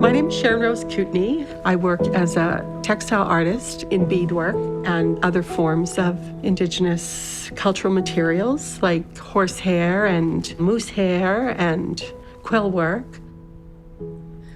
My name is Sharon Rose Kootenay. I work as a textile artist in beadwork and other forms of Indigenous cultural materials like horsehair and moose hair and quill work.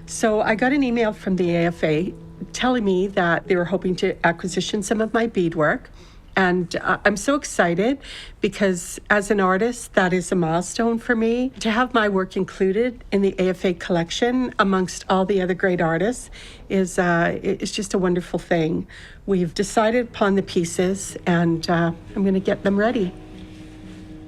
So I got an email from the AFA telling me that they were hoping to acquisition some of my beadwork. And I'm so excited because as an artist, that is a milestone for me. To have my work included in the AFA collection amongst all the other great artists is it's just a wonderful thing. We've decided upon the pieces and I'm going to get them ready.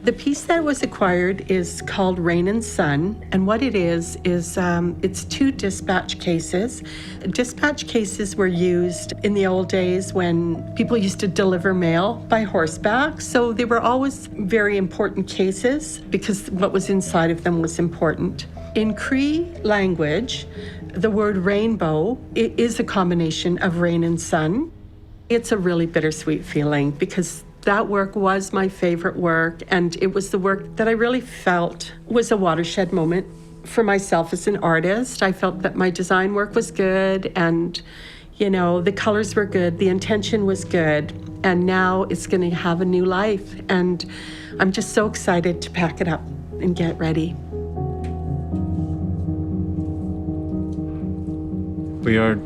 The piece that was acquired is called Rain and Sun, and what it is it's two dispatch cases. Dispatch cases were used in the old days when people used to deliver mail by horseback, so they were always very important cases because what was inside of them was important. In Cree language, the word rainbow is a combination of rain and sun. It's a really bittersweet feeling because that work was my favorite work, and it was the work that I really felt was a watershed moment for myself as an artist. I felt that my design work was good and, the colors were good, the intention was good, and now it's going to have a new life. And I'm just so excited to pack it up and get ready. We are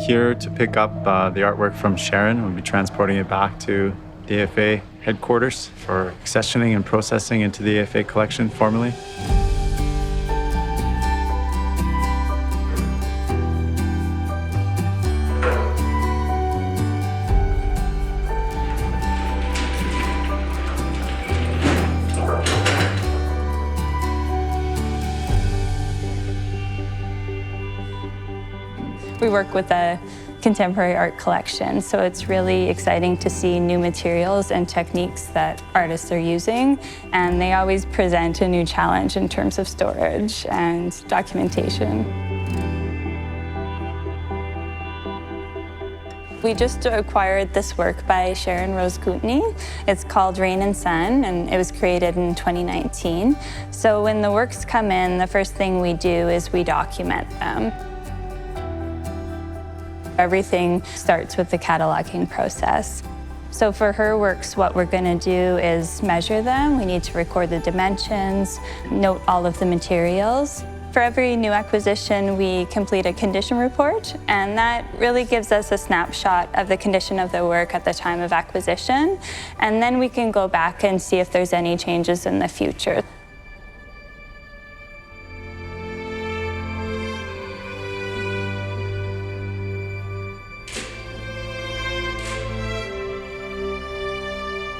here to pick up the artwork from Sharon. We'll be transporting it back to the AFA headquarters for accessioning and processing into the AFA collection formally. We work with a contemporary art collection, so it's really exciting to see new materials and techniques that artists are using, and they always present a new challenge in terms of storage and documentation. We just acquired this work by Sharon Rose Kootenay. It's called Rain and Sun, and it was created in 2019. So when the works come in, the first thing we do is we document them. Everything starts with the cataloging process. So for her works, what we're going to do is measure them. We need to record the dimensions, note all of the materials. For every new acquisition, we complete a condition report, and that really gives us a snapshot of the condition of the work at the time of acquisition. And then we can go back and see if there's any changes in the future.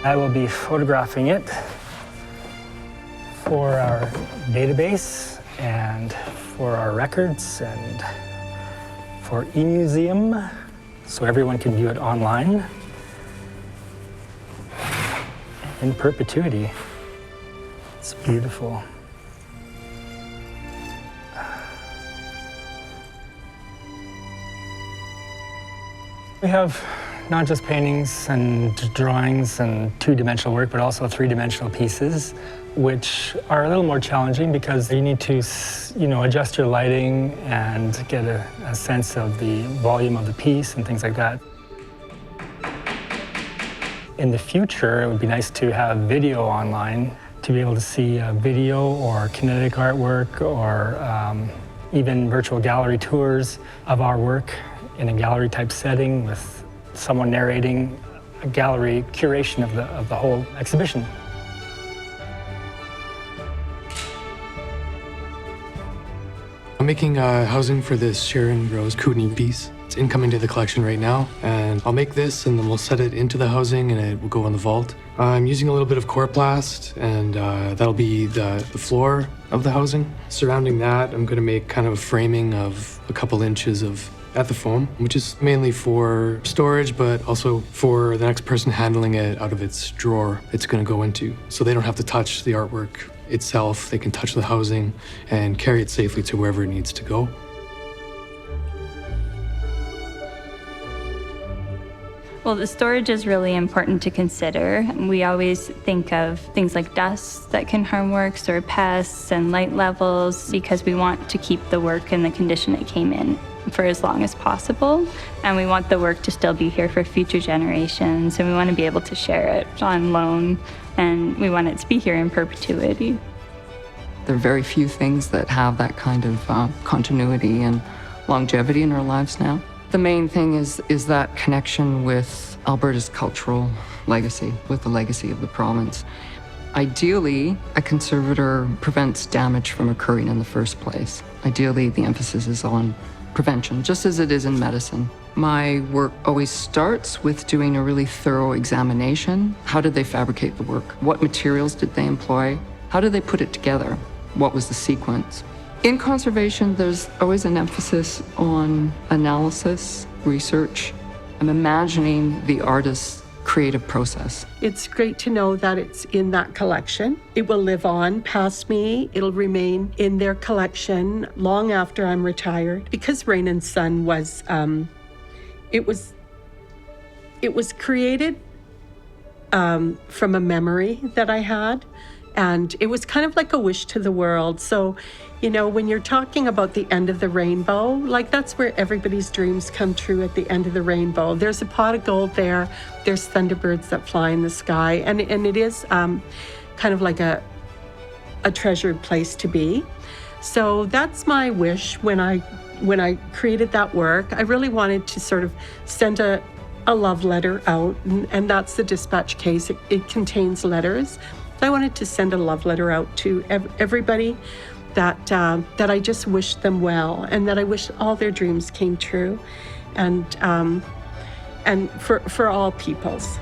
I will be photographing it for our database and for our records and for e-museum, so everyone can view it online in perpetuity. It's beautiful. We have not just paintings and drawings and two-dimensional work, but also three-dimensional pieces, which are a little more challenging because you need to, adjust your lighting and get a sense of the volume of the piece and things like that. In the future, it would be nice to have video online to be able to see video or kinetic artwork or even virtual gallery tours of our work in a gallery-type setting with someone narrating a gallery curation of the whole exhibition. I'm making housing for this Sharon Rose Kootenay piece. It's incoming to the collection right now, and I'll make this and then we'll set it into the housing and it will go in the vault. I'm using a little bit of coroplast, and that'll be the floor of the housing. Surrounding that, I'm going to make kind of a framing of a couple inches of at the foam, which is mainly for storage, but also for the next person handling it out of its drawer it's going to go into. So they don't have to touch the artwork itself. They can touch the housing and carry it safely to wherever it needs to go. Well, the storage is really important to consider. We always think of things like dust that can harm works or pests and light levels because we want to keep the work in the condition it came in for as long as possible. And we want the work to still be here for future generations, and we want to be able to share it on loan, and we want it to be here in perpetuity. There are very few things that have that kind of continuity and longevity in our lives now. The main thing is that connection with Alberta's cultural legacy, with the legacy of the province. Ideally, a conservator prevents damage from occurring in the first place. Ideally, the emphasis is on prevention, just as it is in medicine. My work always starts with doing a really thorough examination. How did they fabricate the work? What materials did they employ? How did they put it together? What was the sequence? In conservation, there's always an emphasis on analysis, research. I'm imagining the artist's creative process. It's great to know that it's in that collection. It will live on past me. It'll remain in their collection long after I'm retired. Because Rain and Sun was, it was created from a memory that I had. And it was kind of like a wish to the world. So, you know, when you're talking about the end of the rainbow, like that's where everybody's dreams come true at the end of the rainbow. There's a pot of gold there. There's thunderbirds that fly in the sky. And it is kind of like a treasured place to be. So that's my wish when I created that work. I really wanted to sort of send a love letter out. And that's the dispatch case. It contains letters. I wanted to send a love letter out to everybody that I just wished them well, and that I wish all their dreams came true, and for all peoples.